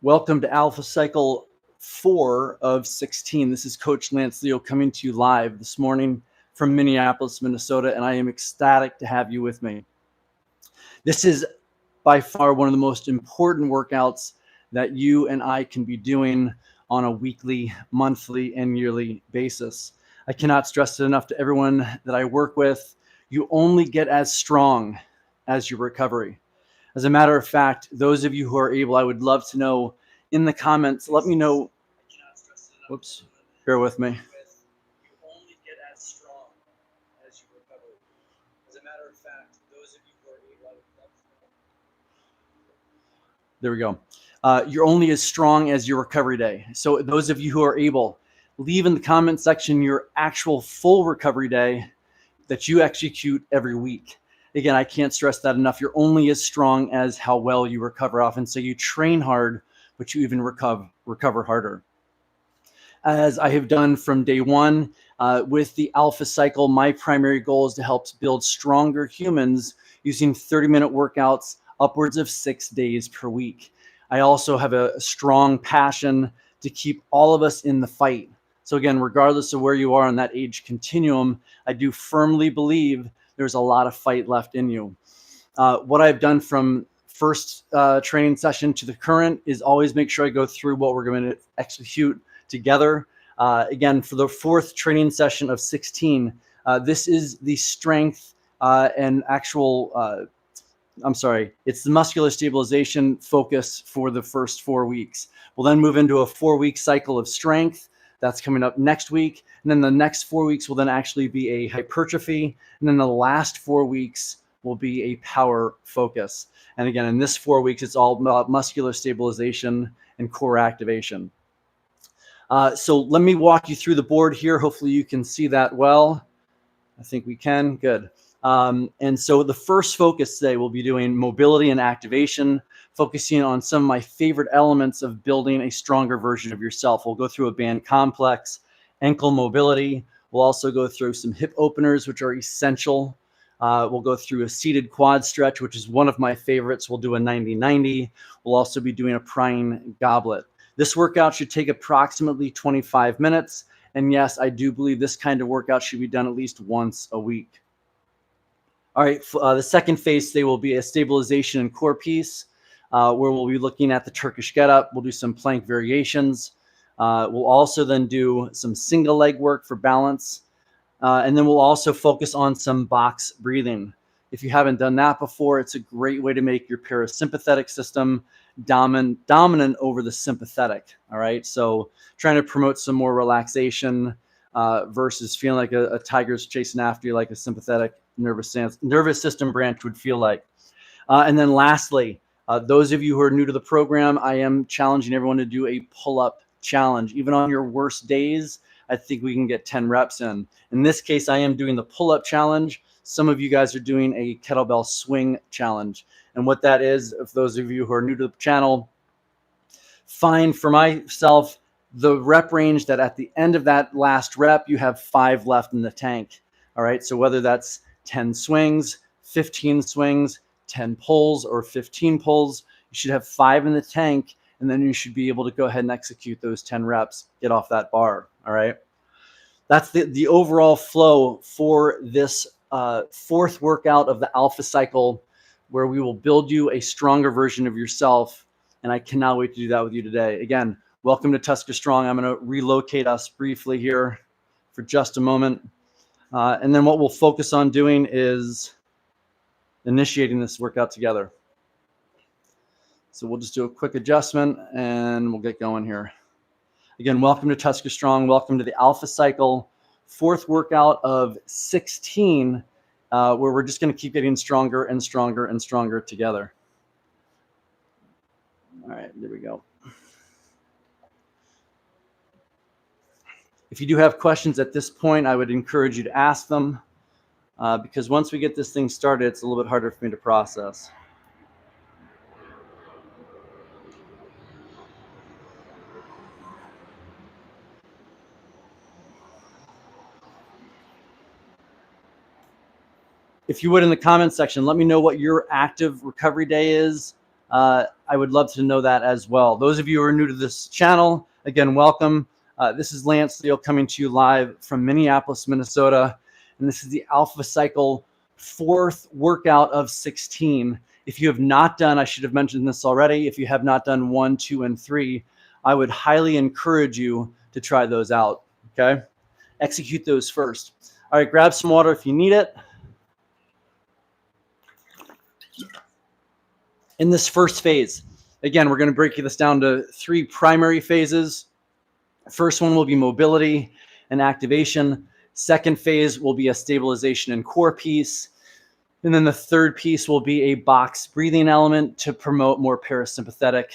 Welcome to Alpha Cycle 4 of 16. This is Coach Lance Leo coming to you live this morning from Minneapolis, Minnesota, and I am ecstatic to have you with me. This is by far one of the most important workouts that you and I can be doing on a weekly, monthly, and yearly basis. I cannot stress it enough to everyone that I work with. You only get as strong as your recovery. As a matter of fact, those of you who are able, I would love to know in the comments, let me know. Whoops, bear with me. You only get as strong as you recover. As a matter of fact, those of you who are able, I would love to know. There we go. You're only as strong as your recovery day. So those of you who are able, leave in the comment section your actual full recovery day that you execute every week. Again, I can't stress that enough. You're only as strong as how well you recover. Often say you train hard, but you even recover harder. As I have done from day one with the Alpha Cycle, my primary goal is to help build stronger humans using 30-minute workouts upwards of 6 days per week. I also have a strong passion to keep all of us in the fight. So again, regardless of where you are on that age continuum, I do firmly believe there's a lot of fight left in you. What I've done from first training session to the current is always make sure I go through what we're going to execute together. Again, for the fourth training session of 16, this is the strength and actual, it's the muscular stabilization focus for the first 4 weeks. We'll then move into a 4-week cycle of strength. That's coming up next week. And then the next 4 weeks will then actually be a hypertrophy. And then the last 4 weeks will be a power focus. And again, in this 4 weeks, it's all about muscular stabilization and core activation. So let me walk you through the board here. Hopefully you can see that well. I think we can. Good. And so the first focus today, we'll be doing mobility and activation, focusing on some of my favorite elements of building a stronger version of yourself. We'll go through a band complex, ankle mobility. We'll also go through some hip openers, which are essential. We'll go through a seated quad stretch, which is one of my favorites. We'll do a 90-90. We'll also be doing a prying goblet. This workout should take approximately 25 minutes. And yes, I do believe this kind of workout should be done at least once a week. All right, the second phase today will be a stabilization and core piece, where we'll be looking at the Turkish get-up. We'll do some plank variations. We'll also then do some single leg work for balance. And then we'll also focus on some box breathing. If you haven't done that before, it's a great way to make your parasympathetic system dominant over the sympathetic. All right, so trying to promote some more relaxation versus feeling like a tiger's chasing after you, like a sympathetic nervous system branch would feel like. And then lastly, those of you who are new to the program, I am challenging everyone to do a pull-up challenge. Even on your worst days, I think we can get 10 reps in. In this case, I am doing the pull-up challenge. Some of you guys are doing a kettlebell swing challenge. And what that is, if those of you who are new to the channel, find for myself the rep range that at the end of that last rep, you have 5 left in the tank. All right, so whether that's 10 swings, 15 swings, 10 pulls, or 15 pulls, you should have 5 in the tank, and then you should be able to go ahead and execute those 10 reps, get off that bar. All right, that's the overall flow for this fourth workout of the Alpha Cycle, where we will build you a stronger version of yourself. And I cannot wait to do that with you today. Again, welcome to Tusker Strong. I'm going to relocate us briefly here for just a moment. And then what we'll focus on doing is initiating this workout together. So we'll just do a quick adjustment and we'll get going here. Again, welcome to Tusker Strong. Welcome to the Alpha Cycle, fourth workout of 16, where we're just going to keep getting stronger and stronger and stronger together. All right, there we go. If you do have questions at this point, I would encourage you to ask them, because once we get this thing started, it's a little bit harder for me to process. If you would, in the comment section, let me know what your active recovery day is. I would love to know that as well. Those of you who are new to this channel, again, welcome. This is Lance Steele coming to you live from Minneapolis, Minnesota. And this is the Alpha Cycle 4th workout of 16. If you have not done, I should have mentioned this already, if you have not done 1, 2, and 3, I would highly encourage you to try those out, okay? Execute those first. All right, grab some water if you need it. In this first phase, again, we're going to break this down to 3 primary phases. First one will be mobility and activation. Second phase will be a stabilization and core piece. And then the third piece will be a box breathing element to promote more parasympathetic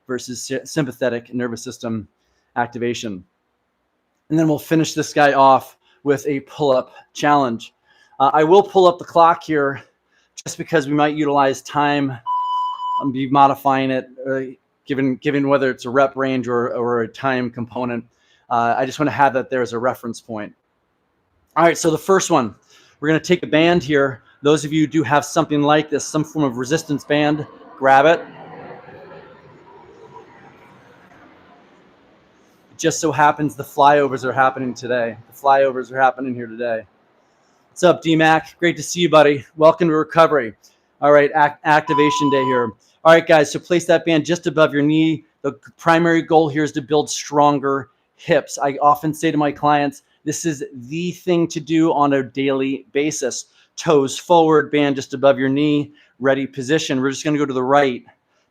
versus sympathetic nervous system activation. And then we'll finish this guy off with a pull-up challenge. I will pull up the clock here just because we might utilize time. I'll be modifying it given whether it's a rep range or a time component. I just want to have that there as a reference point. All right, so the first one, we're going to take a band here. Those of you who do have something like this, some form of resistance band, grab it. It just so happens the flyovers are happening today. The flyovers are happening here today. What's up, D-Mac? Great to see you, buddy. Welcome to recovery. All right, activation day here. All right, guys, so place that band just above your knee. The primary goal here is to build stronger hips. I often say to my clients, this is the thing to do on a daily basis. Toes forward, band just above your knee, ready position. We're just going to go to the right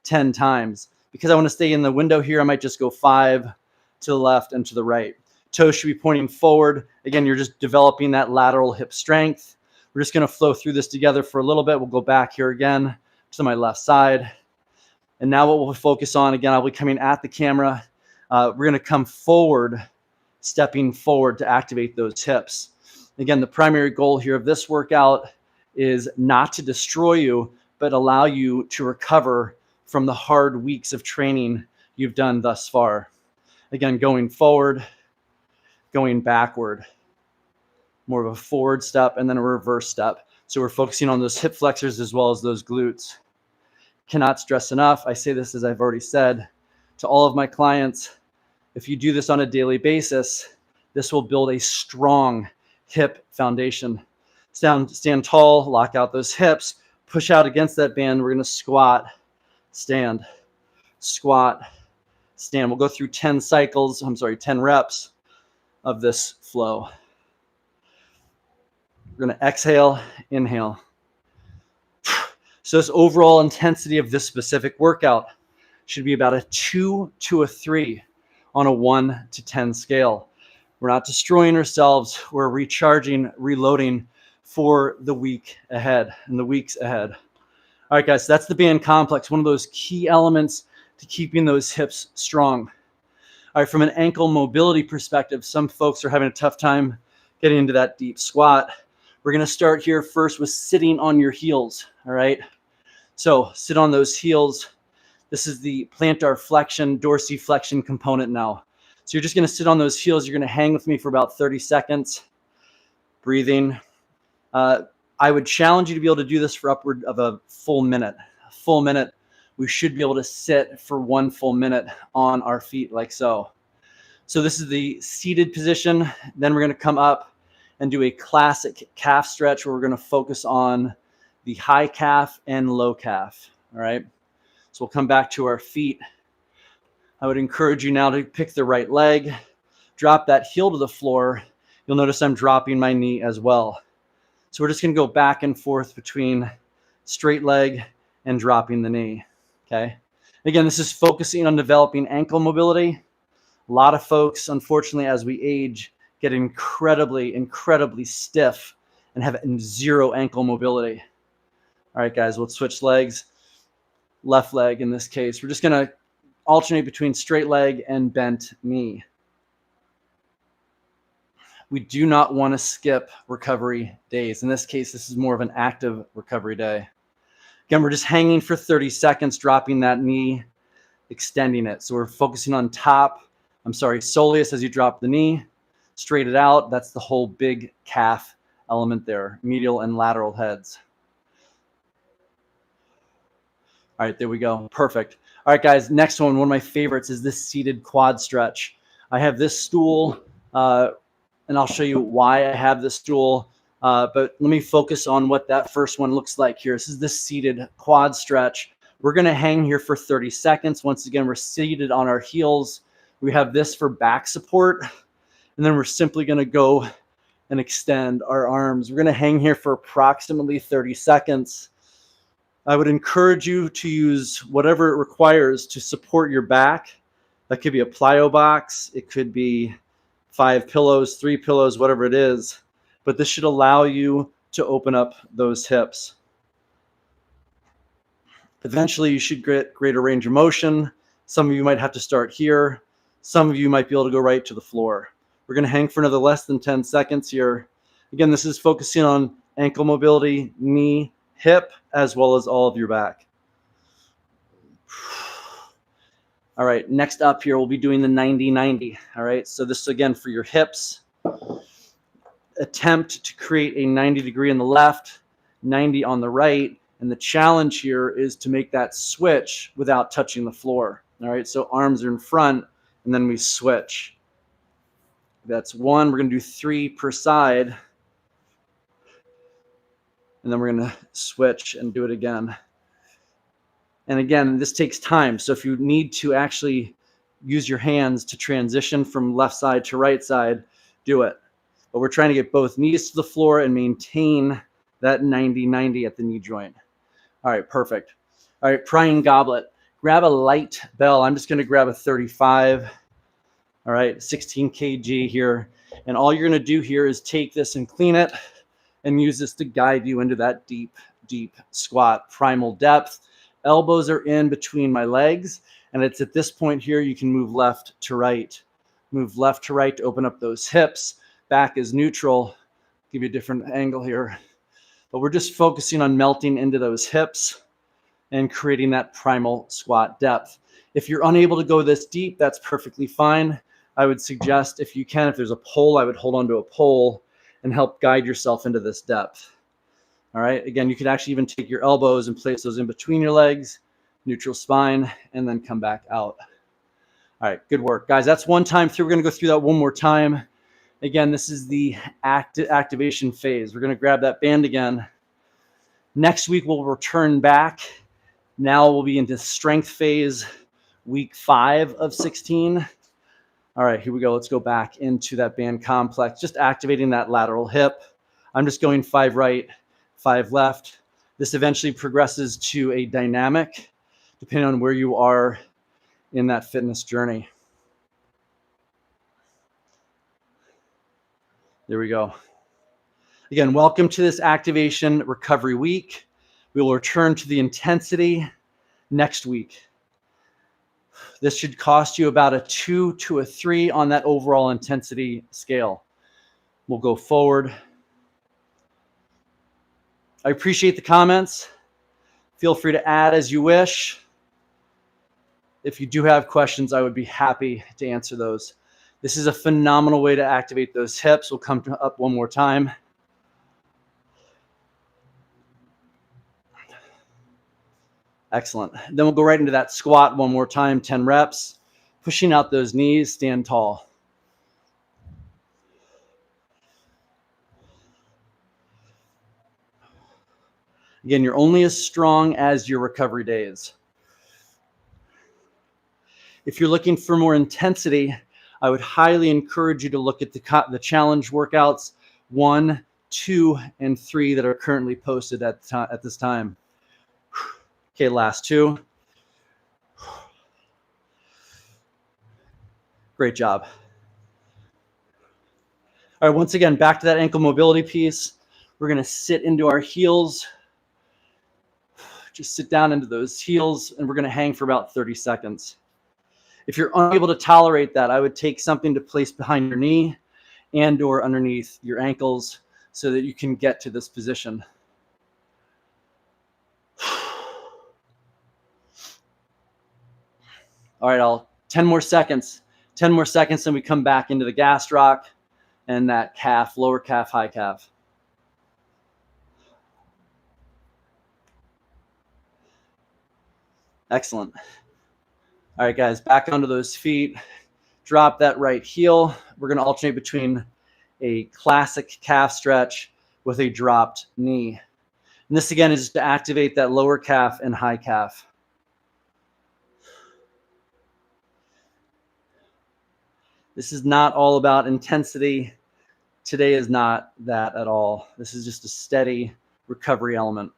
10 times. Because I want to stay in the window here, I might just go 5 to the left and to the right. Toes should be pointing forward. Again, you're just developing that lateral hip strength. We're just going to flow through this together for a little bit. We'll go back here again to my left side. And now what we'll focus on, again, I'll be coming at the camera. We're going to come forward, stepping forward to activate those hips. Again, the primary goal here of this workout is not to destroy you, but allow you to recover from the hard weeks of training you've done thus far. Again, going forward, going backward, more of a forward step and then a reverse step. So we're focusing on those hip flexors as well as those glutes. Cannot stress enough. I say this as I've already said to all of my clients. If you do this on a daily basis, this will build a strong hip foundation. Stand tall, lock out those hips, push out against that band. We're going to squat, stand, squat, stand. We'll go through 10 reps of this flow. We're going to exhale, inhale. So this overall intensity of this specific workout should be about a 2 to a 3 on a 1 to 10 scale. We're not destroying ourselves. We're recharging, reloading for the week ahead and the weeks ahead. All right, guys, so that's the band complex, one of those key elements to keeping those hips strong. All right, from an ankle mobility perspective, some folks are having a tough time getting into that deep squat. We're going to start here first with sitting on your heels, all right? So sit on those heels. This is the plantar flexion, dorsiflexion component now. So you're just going to sit on those heels. You're going to hang with me for about 30 seconds. Breathing. I would challenge you to be able to do this for upward of a full minute. A full minute. We should be able to sit for 1 full minute on our feet like so. So this is the seated position. Then we're going to come up and do a classic calf stretch where we're going to focus on the high calf and low calf. All right. So we'll come back to our feet. I would encourage you now to pick the right leg, drop that heel to the floor. You'll notice I'm dropping my knee as well. So we're just going to go back and forth between straight leg and dropping the knee. Okay. Again, this is focusing on developing ankle mobility. A lot of folks, unfortunately, as we age, get incredibly, incredibly stiff and have zero ankle mobility. All right, guys, let's switch legs. Left leg in this case. We're just going to alternate between straight leg and bent knee. We do not want to skip recovery days. In this case, this is more of an active recovery day. Again, we're just hanging for 30 seconds, dropping that knee, extending it. So we're focusing on soleus as you drop the knee, straight it out. That's the whole big calf element there, medial and lateral heads. All right, there we go. Perfect. All right, guys, next one of my favorites is this seated quad stretch. I have this stool, and I'll show you why I have this stool. But let me focus on what that first one looks like here. This is this seated quad stretch. We're going to hang here for 30 seconds. Once again, we're seated on our heels. We have this for back support. And then we're simply going to go and extend our arms. We're going to hang here for approximately 30 seconds. I would encourage you to use whatever it requires to support your back. That could be a plyo box. It could be 5 pillows, 3 pillows, whatever it is. But this should allow you to open up those hips. Eventually, you should get greater range of motion. Some of you might have to start here. Some of you might be able to go right to the floor. We're going to hang for another less than 10 seconds here. Again, this is focusing on ankle mobility, knee, hip, as well as all of your back. All right, next up here, we'll be doing the 90-90. All right, so this is again for your hips. Attempt to create a 90 degree on the left, 90 on the right. And the challenge here is to make that switch without touching the floor. All right, so arms are in front, and then we switch. That's 1. We're going to do 3 per side. And then we're going to switch and do it again. And again, this takes time. So if you need to actually use your hands to transition from left side to right side, do it. But we're trying to get both knees to the floor and maintain that 90-90 at the knee joint. All right, perfect. All right, prying goblet. Grab a light bell. I'm just going to grab a 35. All right, 16 kg here. And all you're going to do here is take this and clean it and use this to guide you into that deep, deep squat. Primal depth. Elbows are in between my legs. And it's at this point here you can move left to right. Move left to right to open up those hips. Back is neutral. Give you a different angle here. But we're just focusing on melting into those hips and creating that primal squat depth. If you're unable to go this deep, that's perfectly fine. I would suggest if you can, if there's a pole, I would hold onto a pole and help guide yourself into this depth. All right, again, you could actually even take your elbows and place those in between your legs, neutral spine, and then come back out. All right, good work. Guys, that's one time through. We're gonna go through that one more time. Again, this is the activation phase. We're going to grab that band again. Next week, we'll return back. Now we'll be into strength phase, week 5 of 16. All right, here we go. Let's go back into that band complex, just activating that lateral hip. I'm just going 5 right, 5 left. This eventually progresses to a dynamic, depending on where you are in that fitness journey. There we go. Again, welcome to this activation recovery week. We will return to the intensity next week. This should cost you about a 2 to a 3 on that overall intensity scale. We'll go forward. I appreciate the comments. Feel free to add as you wish. If you do have questions, I would be happy to answer those. This is a phenomenal way to activate those hips. We'll come up one more time. Excellent. Then we'll go right into that squat one more time, 10 reps. Pushing out those knees, stand tall. Again, you're only as strong as your recovery days. If you're looking for more intensity, I would highly encourage you to look at the challenge workouts 1, 2, and 3 that are currently posted at this time. Okay, last 2. Great job. All right, once again, back to that ankle mobility piece. We're going to sit into our heels. Just sit down into those heels, and we're going to hang for about 30 seconds. If you're unable to tolerate that, I would take something to place behind your knee and or underneath your ankles so that you can get to this position. All right, 10 more seconds. 10 more seconds, and we come back into the gastroc and that calf, lower calf, high calf. Excellent. All right, guys, back onto those feet. Drop that right heel. We're going to alternate between a classic calf stretch with a dropped knee. And this, again, is to activate that lower calf and high calf. This is not all about intensity. Today is not that at all. This is just a steady recovery element.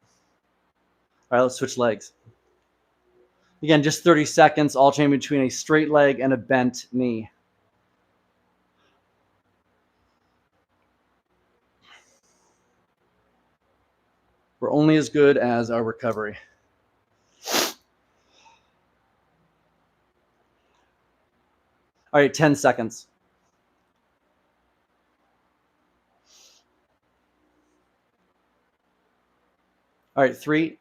All right, let's switch legs. Again, just 30 seconds, alternating between a straight leg and a bent knee. We're only as good as our recovery. All right, 10 seconds. All right, 3,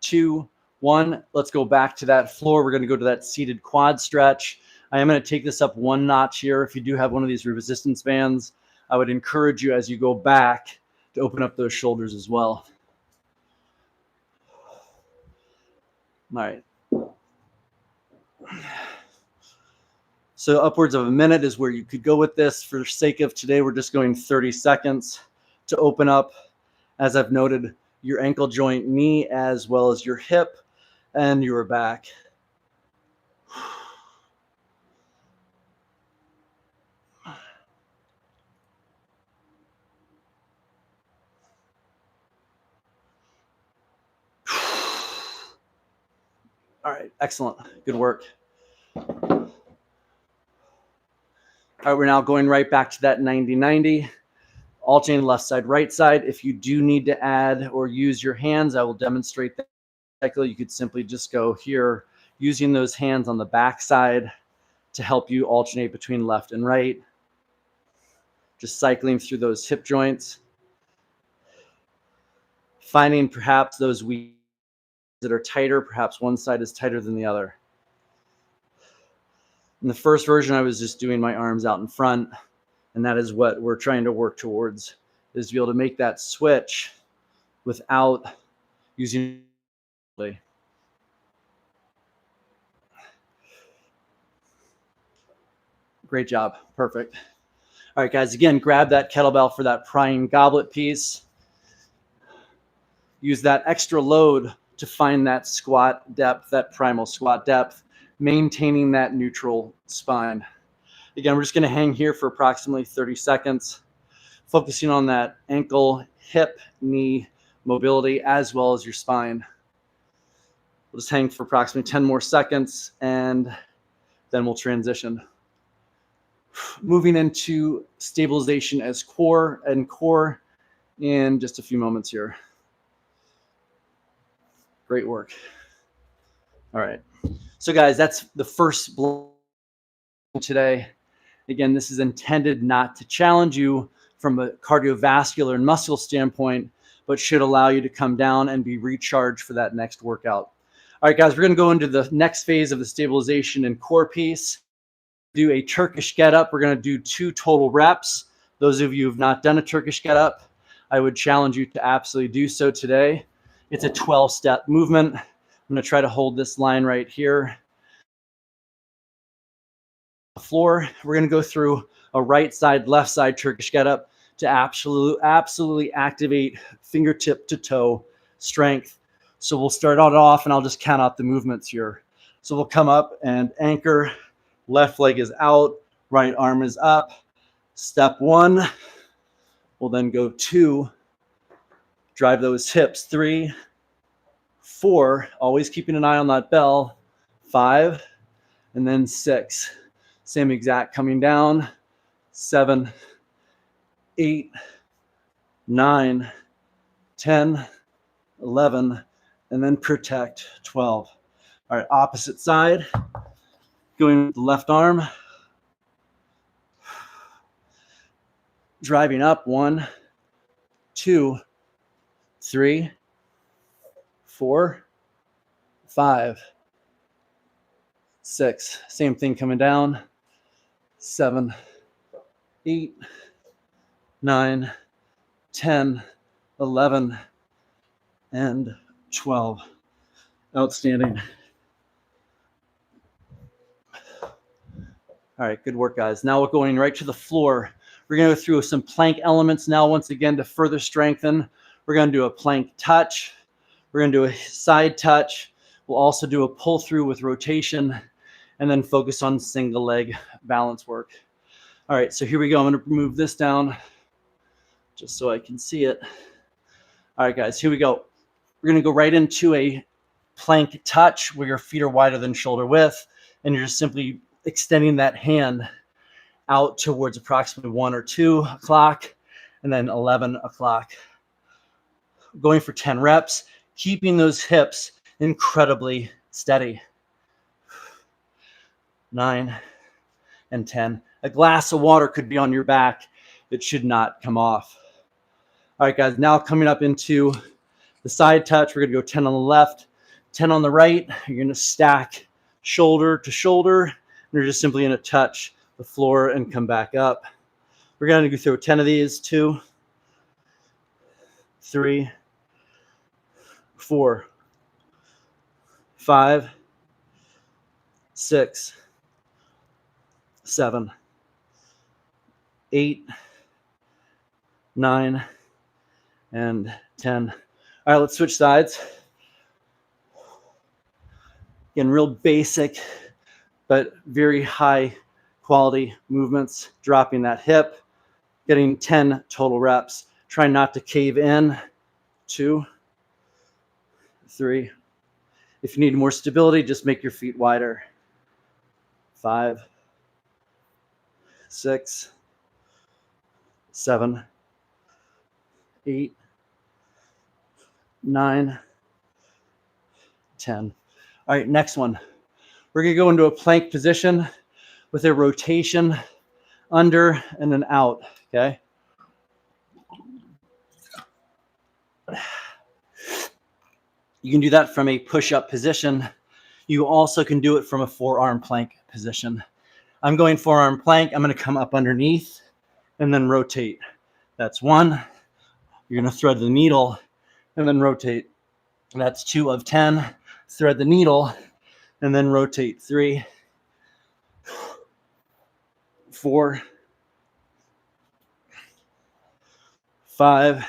2, 1. Let's go back to that floor. We're going to go to that seated quad stretch. I am going to take this up one notch here. If you do have one of these resistance bands, I would encourage you as you go back to open up those shoulders as well. All right. So upwards of a minute is where you could go with this. For the sake of today, we're just going 30 seconds to open up, as I've noted, your ankle joint, knee, as well as your hip and your back. All right, excellent. Good work. All right, we're now going right back to that 90-90. Alternating left side, right side. If you do need to add or use your hands, I will demonstrate that. You could simply just go here, using those hands on the back side to help you alternate between left and right. Just cycling through those hip joints. Finding perhaps those weak that are tighter, perhaps one side is tighter than the other. In the first version, I was just doing my arms out in front, and that is what we're trying to work towards, is to be able to make that switch without using. Great job. Perfect. All right, guys, again, grab that kettlebell for that prying goblet piece. Use that extra load to find that squat depth, that primal squat depth, maintaining that neutral spine. Again, we're just going to hang here for approximately 30 seconds, focusing on that ankle, hip, knee mobility, as well as your spine. We'll just hang for approximately 10 more seconds, and then we'll transition. Moving into stabilization as core and core in just a few moments here. Great work. All right. So guys, that's the first block today. Again, this is intended not to challenge you from a cardiovascular and muscle standpoint, but should allow you to come down and be recharged for that next workout. All right, guys, we're going to go into the next phase of the stabilization and core piece. Do a Turkish get up. We're going to do 2 total reps. Those of you who have not done a Turkish get up, I would challenge you to absolutely do so today. It's a 12-step movement. I'm going to try to hold this line right here. The floor. We're going to go through a right side, left side Turkish get up to absolutely activate fingertip to toe strength. So we'll start out off, and I'll just count out the movements here. So we'll come up and anchor. Left leg is out, right arm is up. Step 1. We'll then go 2. Drive those hips. 3, 4. Always keeping an eye on that bell. 5, and then 6. Same exact coming down. 7, 8, 9, 10, 11, and then protect. 12. All right, opposite side. Going with the left arm. Driving up. 1, 2, 3, 4, 5, 6. Same thing coming down. 7, 8, 9, 10, 11, and 12. Outstanding. All right, good work, guys. Now we're going right to the floor. We're going to go through some plank elements now, once again, to further strengthen. We're going to do a plank touch. We're going to do a side touch. We'll also do a pull through with rotation, and then focus on single leg balance work. All right, so here we go. I'm going to move this down just so I can see it. All right, guys, here we go. We're going to go right into a plank touch where your feet are wider than shoulder width, and you're just simply extending that hand out towards approximately 1 or 2 o'clock, and then 11 o'clock. Going for 10 reps, keeping those hips incredibly steady. 9 and 10. A glass of water could be on your back. It should not come off. All right, guys, now coming up into the side touch, we're going to go 10 on the left, 10 on the right. You're going to stack shoulder to shoulder, and you're just simply going to touch the floor and come back up. We're going to go through 10 of these. 2, 3, 4, 5, 6, 7, 8, 9, and 10. All right, let's switch sides. Again, real basic, but very high quality movements. Dropping that hip, getting 10 total reps. Try not to cave in. 2, 3. If you need more stability, just make your feet wider. 5, 6, 7, 8, 9, 10. All right, next one. We're going to go into a plank position with a rotation under and then out, okay? You can do that from a push-up position. You also can do it from a forearm plank position. I'm going forearm plank. I'm going to come up underneath and then rotate. That's 1. You're going to thread the needle and then rotate. That's 2 of 10. Thread the needle and then rotate. 3, 4, 5.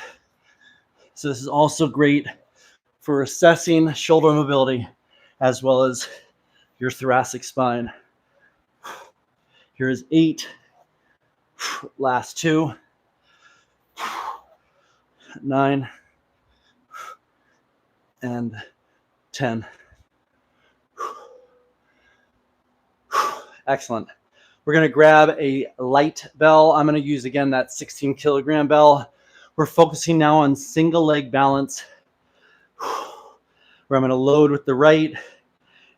So this is also great for assessing shoulder mobility as well as your thoracic spine. Here is 8. Last 2. 9 and 10. Excellent. We're going to grab a light bell. I'm going to use, again, that 16 kilogram bell. We're focusing now on single leg balance, where I'm going to load with the right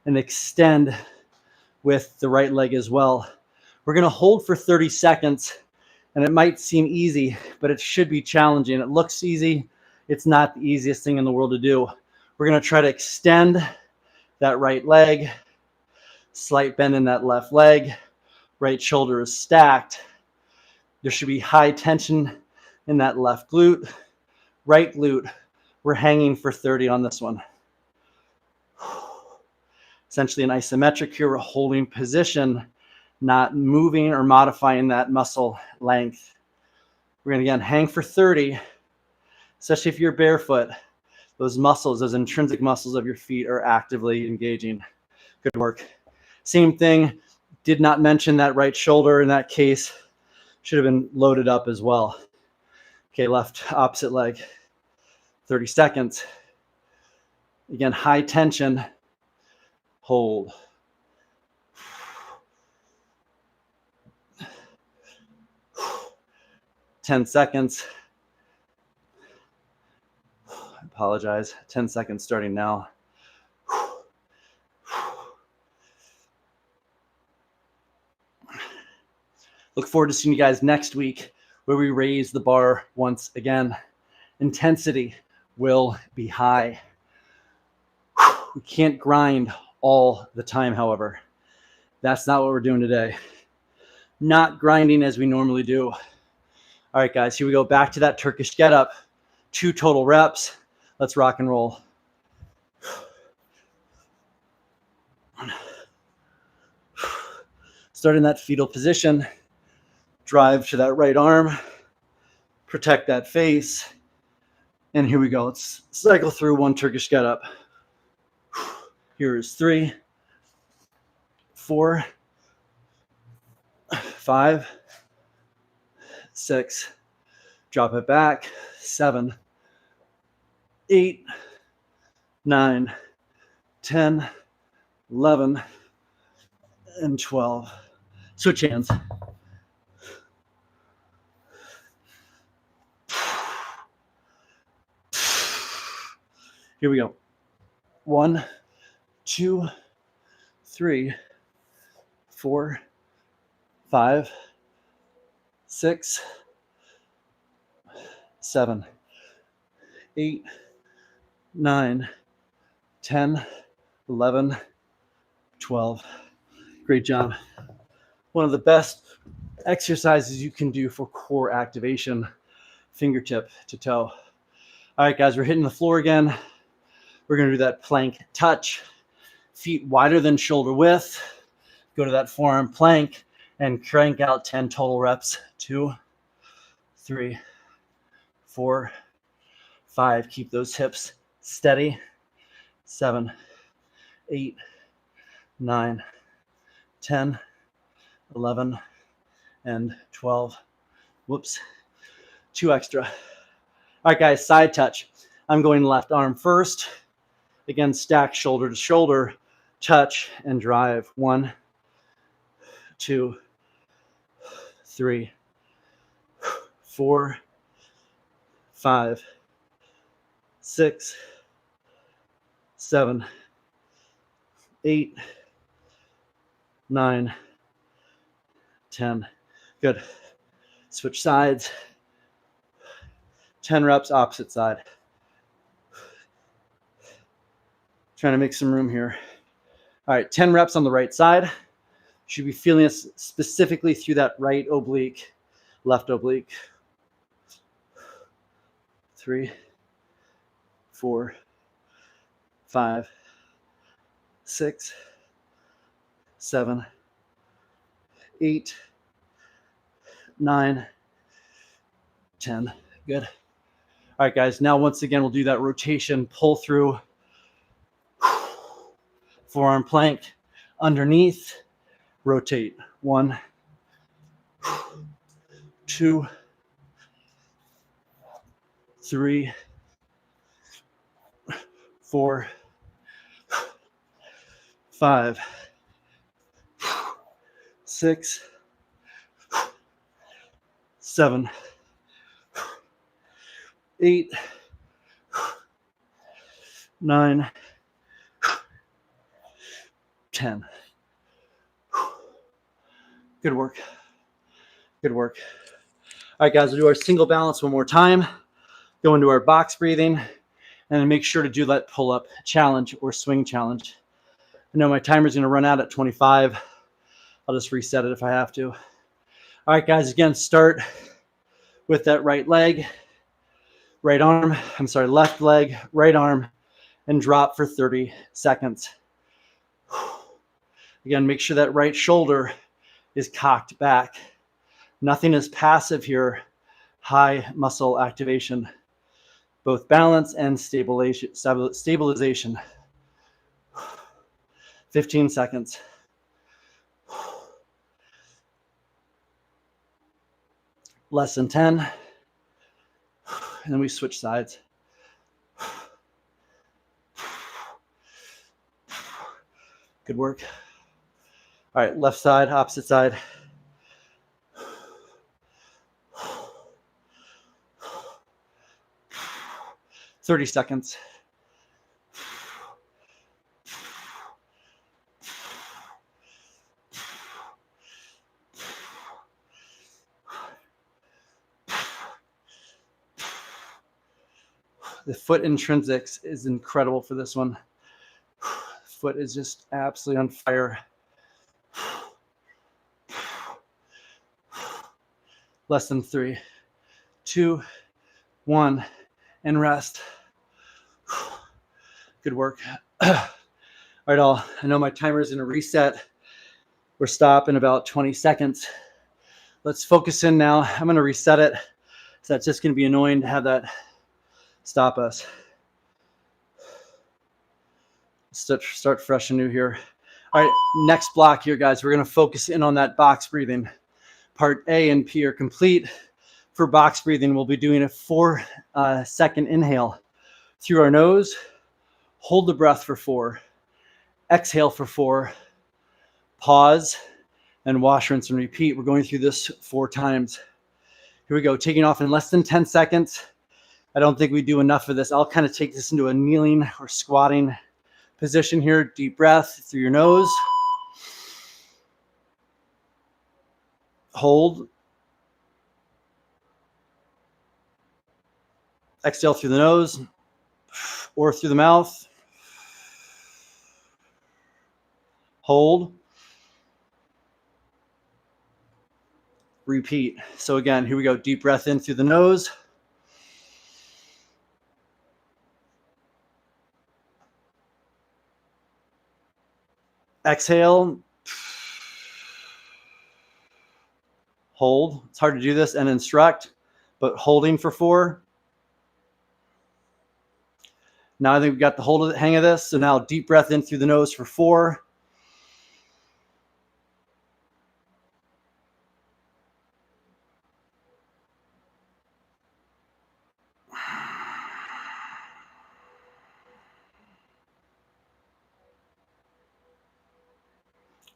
and extend with the right leg as well. We're going to hold for 30 seconds, and it might seem easy, but it should be challenging. It looks easy. It's not the easiest thing in the world to do. We're going to try to extend that right leg, slight bend in that left leg. Right shoulder is stacked. There should be high tension in that left glute. Right glute, we're hanging for 30 on this one. Essentially an isometric here. We're holding position, not moving or modifying that muscle length. We're going to, again, hang for 30, especially if you're barefoot. Those muscles, those intrinsic muscles of your feet are actively engaging. Good work. Same thing. Did not mention that right shoulder in that case. Should have been loaded up as well. Okay, left opposite leg. 30 seconds. Again, high tension. Hold. Ten seconds. I apologize. 10 seconds starting now. Look forward to seeing you guys next week, where we raise the bar once again. Intensity will be high. We can't grind all the time, however. That's not what we're doing today. Not grinding as we normally do. All right, guys, here we go. Back to that Turkish get-up. 2 total reps. Let's rock and roll. Start in that fetal position, drive to that right arm, protect that face, and here we go. Let's cycle through one Turkish get up. Here is 3, 4, 5, 6, drop it back, 7, 8, 9, 10, 11, and 12. Switch hands. Here we go. 1, 2, 3, 4, 5, 6, 7, 8, 9, 10, 11, 12. Great job. One of the best exercises you can do for core activation, fingertip to toe. All right, guys, we're hitting the floor again. We're going to do that plank touch, feet wider than shoulder width. Go to that forearm plank and crank out 10 total reps. 2, 3, 4, 5. Keep those hips steady. 7, 8, 9, 10, 11, and 12. Whoops. 2 extra. All right, guys, side touch. I'm going left arm first. Again, stack shoulder to shoulder, touch and drive. 1, 2, 3, 4, 5, 6, 7, 8, 9, 10. Good. Switch sides. 10 reps, opposite side. Trying to make some room here. All right, 10 reps on the right side. Should be feeling this specifically through that right oblique, left oblique. 3, 4, 5, 6, 7, 8, 9, 10. Good. All right, guys. Now, once again, we'll do that rotation, pull through, forearm plank, underneath, rotate. 1, 2, 3, 4, 5, 6, 7, 8, 9, 10. Good work. Good work. All right, guys, we'll do our single balance one more time. Go into our box breathing, and then make sure to do that pull-up challenge or swing challenge. I know my timer's going to run out at 25. I'll just reset it if I have to. All right, guys, again, start with that right leg, left leg, right arm, and drop for 30 seconds. Again, make sure that right shoulder is cocked back. Nothing is passive here. High muscle activation, both balance and stabilization. 15 seconds. Less than 10. And then we switch sides. Good work. All right, left side, opposite side. Thirty seconds. The foot intrinsics is incredible for this one. Foot is just absolutely on fire. Less than 3, 2, 1, and rest. Good work. All right, all. I know my timer is going to reset We're stopping about 20 seconds. Let's focus in now. I'm going to reset it. So that's just going to be annoying to have that stop us. Start fresh and new here. All right, next block here, guys. We're going to focus in on that box breathing. Part A and P are complete. For box breathing, we'll be doing a 4-second inhale through our nose. Hold the breath for 4. Exhale for 4. Pause and wash, rinse, and repeat. We're going through this 4 times. Here we go. Taking off in less than 10 seconds. I don't think we do enough of this. I'll kind of take this into a kneeling or squatting position here. Deep breath through your nose. Hold. Exhale through the nose or through the mouth. Hold. Repeat. So again, here we go. Deep breath in through the nose. Exhale. Hold. It's hard to do this and instruct, but holding for 4. Now I think we've got the hang of this. So now deep breath in through the nose for 4.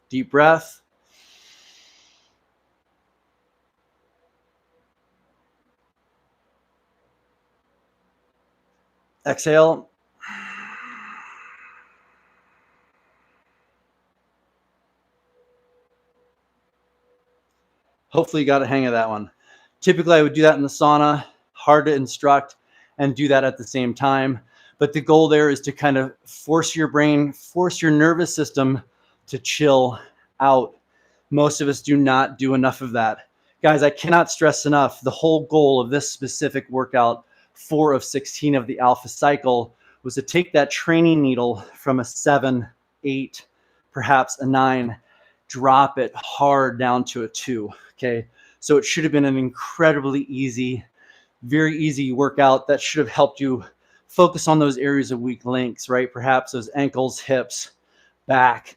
Deep breath. Exhale. Hopefully you got a hang of that one. Typically I would do that in the sauna, hard to instruct and do that at the same time. But the goal there is to kind of force your brain, force your nervous system to chill out. Most of us do not do enough of that. Guys, I cannot stress enough, the whole goal of this specific workout, 4 of 16 of the alpha cycle, was to take that training needle from a 7, 8, perhaps a 9, drop it hard down to a 2. Okay, so it should have been an incredibly easy, very easy workout that should have helped you focus on those areas of weak links, right? Perhaps those ankles, hips, back.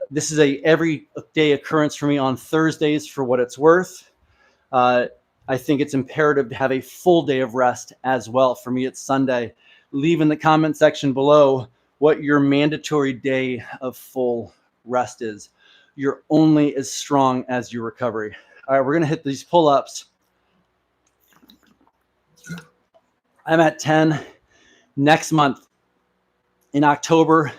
This is a everyday occurrence for me on Thursdays for what it's worth. I think it's imperative to have a full day of rest as well. For me, it's Sunday. Leave in the comment section below what your mandatory day of full rest is. You're only as strong as your recovery. All right, we're going to hit these pull-ups. I'm at 10. Next month, in October,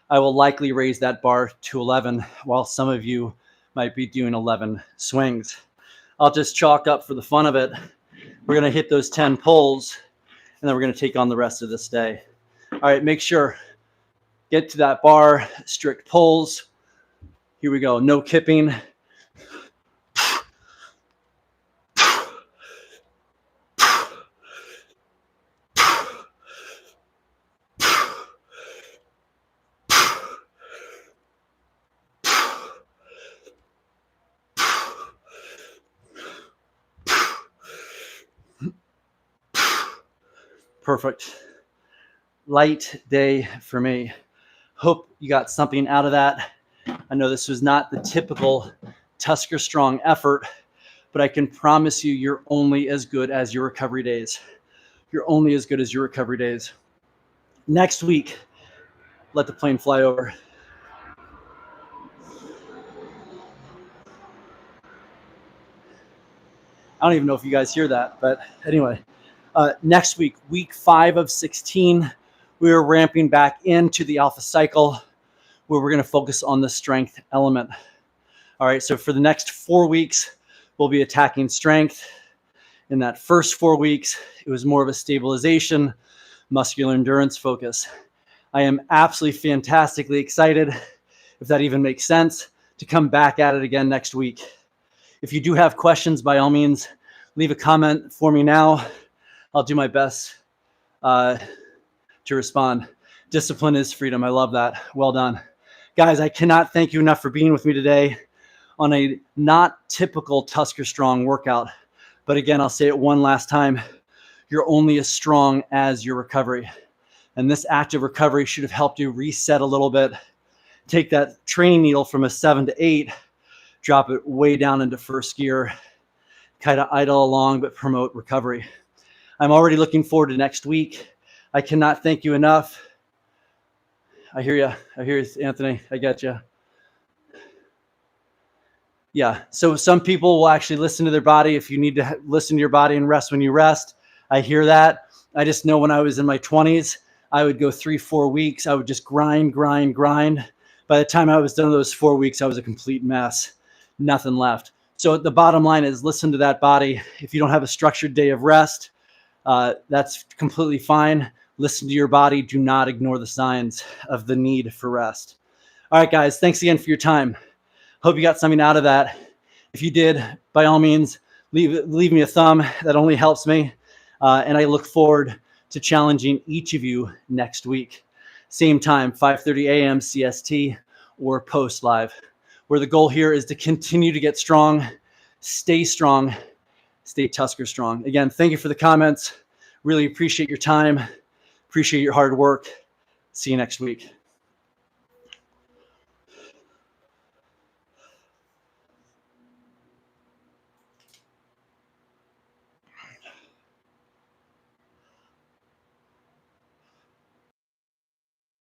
I will likely raise that bar to 11, while some of you might be doing 11 swings. I'll just chalk up for the fun of it. We're going to hit those 10 pulls, and then we're going to take on the rest of this day. All right, make sure, get to that bar, strict pulls. Here we go, no kipping. Perfect. Light day for me. Hope you got something out of that. I know this was not the typical Tusker Strong effort, but I can promise you, you're only as good as your recovery days. You're only as good as your recovery days. Next week, let the plane fly over. I don't even know if you guys hear that, but anyway, next week, week 5 of 16, we are ramping back into the alpha cycle where we're going to focus on the strength element. All right, so for the next 4 weeks, we'll be attacking strength. In that first 4 weeks, it was more of a stabilization, muscular endurance focus. I am absolutely fantastically excited, if that even makes sense, to come back at it again next week. If you do have questions, by all means, leave a comment for me now. I'll do my best to respond. Discipline is freedom. I love that. Well done. Guys, I cannot thank you enough for being with me today. on a not typical Tusker Strong workout. But again, I'll say it one last time. You're only as strong as your recovery. And this active recovery should have helped you reset a little bit. Take that training needle from a 7 to 8, drop it way down into first gear, kind of idle along, but promote recovery. I'm already looking forward to next week. I cannot thank you enough. I hear you. I hear you, Anthony. I get you. Yeah. So some people will actually listen to their body. If you need to listen to your body and rest when you rest, I hear that. I just know when I was in my 20s, I would go 3-4 weeks. I would just grind. By the time I was done with those 4 weeks, I was a complete mess. Nothing left. So the bottom line is listen to that body. If you don't have a structured day of rest, that's completely fine. Listen to your body. Do not ignore the signs of the need for rest. All right, guys, thanks again for your time. Hope you got something out of that. If you did, by all means, leave me a thumb. That only helps me. And I look forward to challenging each of you next week. Same time, 5:30 a.m. CST or post live, where the goal here is to continue to get strong, stay Tusker strong. Again, thank you for the comments. Really appreciate your time. Appreciate your hard work. See you next week.